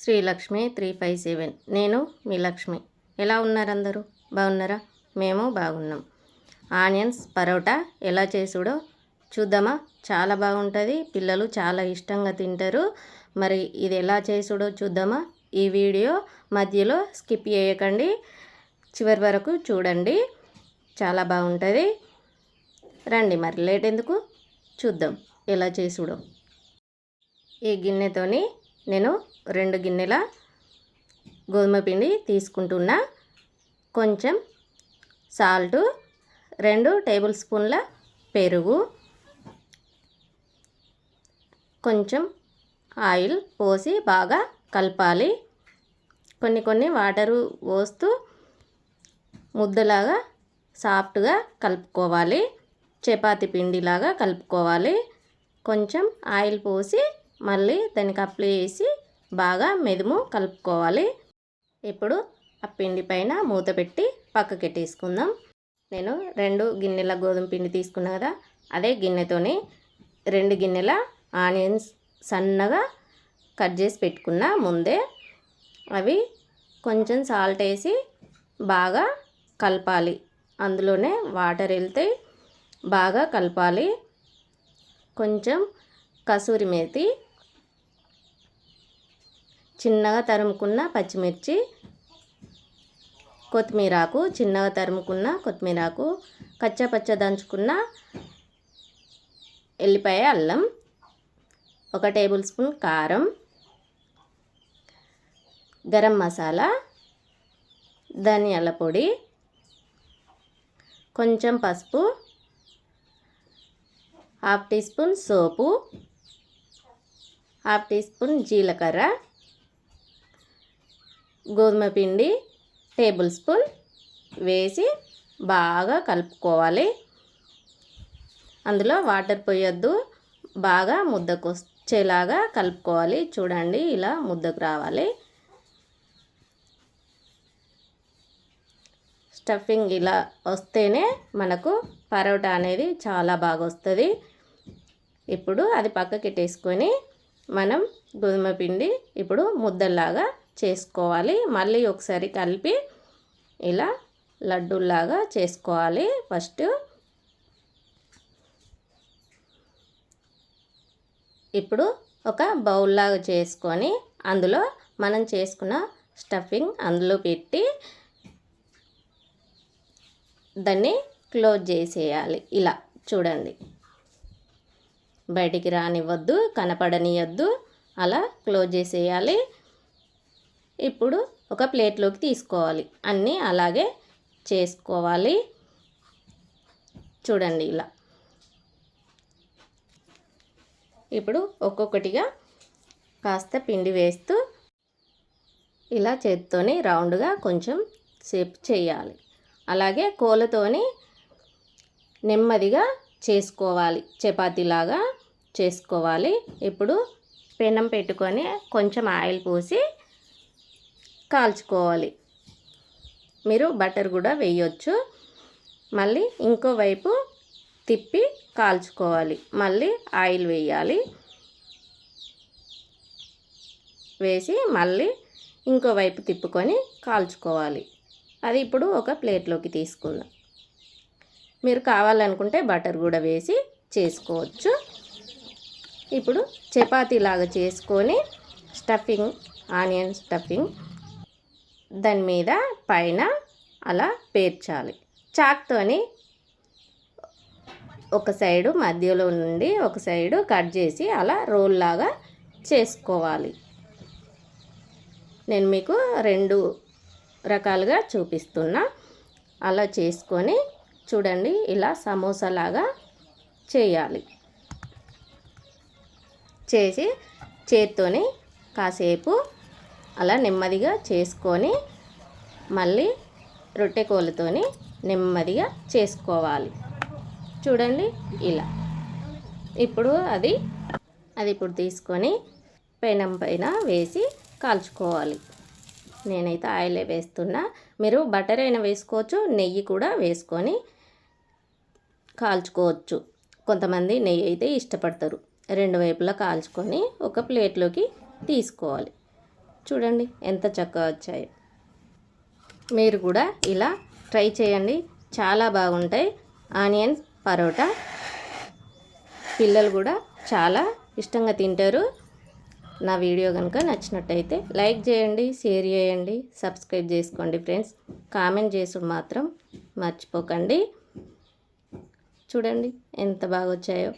శ్రీలక్ష్మి 357. నేను మీ లక్ష్మి. ఎలా ఉన్నారు అందరూ? బాగున్నారా? మేము బాగున్నాం. ఆనియన్స్ పరోటా ఎలా చేసుడో చూద్దామా? చాలా బాగుంటుంది, పిల్లలు చాలా ఇష్టంగా తింటారు. మరి ఇది ఎలా చేసుడో చూద్దామా? ఈ వీడియో మధ్యలో స్కిప్ చేయకండి, చివరి వరకు చూడండి, చాలా బాగుంటుంది. రండి, మరి లేట్ ఎందుకు, చూద్దాం ఎలా చేసుడో. ఈ గిన్నెతోని నేను 2 గిన్నెల గోధుమ పిండి తీసుకుంటున్నా. కొంచెం సాల్టు, 2 టేబుల్ స్పూన్ల పెరుగు, కొంచెం ఆయిల్ పోసి బాగా కలపాలి. కొన్ని వాటరు పోస్తూ ముద్దలాగా సాఫ్ట్గా కలుపుకోవాలి. చపాతి పిండిలాగా కలుపుకోవాలి. కొంచెం ఆయిల్ పోసి మళ్ళీ దానికి అప్లై చేసి బాగా మెదుము కలుపుకోవాలి. ఇప్పుడు ఆ పిండి పైన మూత పెట్టి పక్కకెట్టేసుకుందాం. నేను 2 గిన్నెల గోధుమ పిండి తీసుకున్నా కదా, అదే గిన్నెతోని 2 గిన్నెల ఆనియన్స్ సన్నగా కట్ చేసి పెట్టుకున్నా ముందే. అవి కొంచెం సాల్ట్ వేసి బాగా కలపాలి. అందులోనే వాటర్ వెళ్తాయి, బాగా కలపాలి. కొంచెం కసూరి మేతి, చిన్నగా తరుముకున్న పచ్చిమిర్చి, కొత్తిమీరాకు, చిన్నగా తరుముకున్న కొత్తిమీరాకు, కచ్చపచ్చ దంచుకున్న ఎల్లిపాయ అల్లం, 1 టేబుల్ స్పూన్ కారం, గరం మసాలా, ధనియాల పొడి, కొంచెం పసుపు, 1/2 టీ స్పూన్ సోపు, 1/2 టీ స్పూన్ జీలకర్ర, గోధుమ పిండి టేబుల్ స్పూన్ వేసి బాగా కలుపుకోవాలి. అందులో వాటర్ పోయొద్దు, బాగా ముద్దకు వచ్చేలాగా కలుపుకోవాలి. చూడండి, ఇలా ముద్దకు రావాలి. స్టఫింగ్ ఇలా వస్తేనే మనకు పరోటా అనేది చాలా బాగా వస్తుంది. ఇప్పుడు అది పక్కకెట్టేసుకొని మనం గోధుమ పిండి ఇప్పుడు ముద్దలాగా చేసుకోవాలి. మళ్ళీ ఒకసారి కలిపి ఇలా లడ్డూలాగా చేసుకోవాలి. ఫస్ట్ ఇప్పుడు ఒక బౌల్ లాగా చేసుకొని అందులో మనం చేసుకున్న స్టఫింగ్ అందులో పెట్టి దాన్ని క్లోజ్ చేసేయాలి. ఇలా చూడండి, బయటికి రానివ్వద్దు, కనపడనియద్దు, అలా క్లోజ్ చేసేయాలి. ఇప్పుడు ఒక ప్లేట్లోకి తీసుకోవాలి. అన్నీ అలాగే చేసుకోవాలి. చూడండి, ఇలా ఇప్పుడు ఒక్కొక్కటిగా కాస్త పిండి వేస్తూ ఇలా చేత్తోని రౌండ్గా కొంచెం షేప్ చేయాలి. అలాగే కోలతోని నెమ్మదిగా చేసుకోవాలి, చపాతీలాగా చేసుకోవాలి. ఇప్పుడు పెనం పెట్టుకొని కొంచెం ఆయిల్ పోసి కాల్చుకోవాలి. మీరు బటర్ కూడా వేయొచ్చు. మళ్ళీ ఇంకో వైపు తిప్పి కాల్చుకోవాలి. మళ్ళీ ఆయిల్ వేయాలి, వేసి మళ్ళీ ఇంకో వైపు తిప్పుకొని కాల్చుకోవాలి. అది ఇప్పుడు ఒక ప్లేట్లోకి తీసుకుందాం. మీరు కావాలనుకుంటే బటర్ కూడా వేసి చేసుకోవచ్చు. ఇప్పుడు చపాతీలాగా చేసుకొని స్టఫింగ్, ఆనియన్ స్టఫింగ్ దాని మీద పైన అలా పేర్చాలి. చాక్తోని ఒక సైడు మధ్యలో నుండి ఒక సైడు కట్ చేసి అలా రోల్ లాగా చేసుకోవాలి. నేను మీకు 2 రకాలుగా చూపిస్తున్నా. అలా చేసుకొని చూడండి, ఇలా సమోసాలాగా చేయాలి. చేసి చేత్తోని కాసేపు అలా నెమ్మదిగా చేసుకొని మళ్ళీ రొట్టె కోలుతోని నెమ్మదిగా చేసుకోవాలి. చూడండి, ఇలా ఇప్పుడు అది ఇప్పుడు తీసుకొని పెనం పైన వేసి కాల్చుకోవాలి. నేనైతే ఆయిలే వేస్తున్నా. మీరు బటర్ అయినా వేసుకోవచ్చు, నెయ్యి కూడా వేసుకొని కాల్చుకోవచ్చు. కొంతమంది నెయ్యి అయితే ఇష్టపడతారు. 2 వైపులా కాల్చుకొని ఒక ప్లేట్లోకి తీసుకోవాలి. చూడండి ఎంత చక్కగా వచ్చాయో. మీరు కూడా ఇలా ట్రై చేయండి, చాలా బాగుంటాయి ఆనియన్స్ పరోటా. పిల్లలు కూడా చాలా ఇష్టంగా తింటారు. నా వీడియో కనుక నచ్చినట్టయితే లైక్ చేయండి, షేర్ చేయండి, సబ్స్క్రైబ్ చేసుకోండి ఫ్రెండ్స్. కామెంట్ చేసుడు మాత్రం మర్చిపోకండి. చూడండి ఎంత బాగా వచ్చాయో.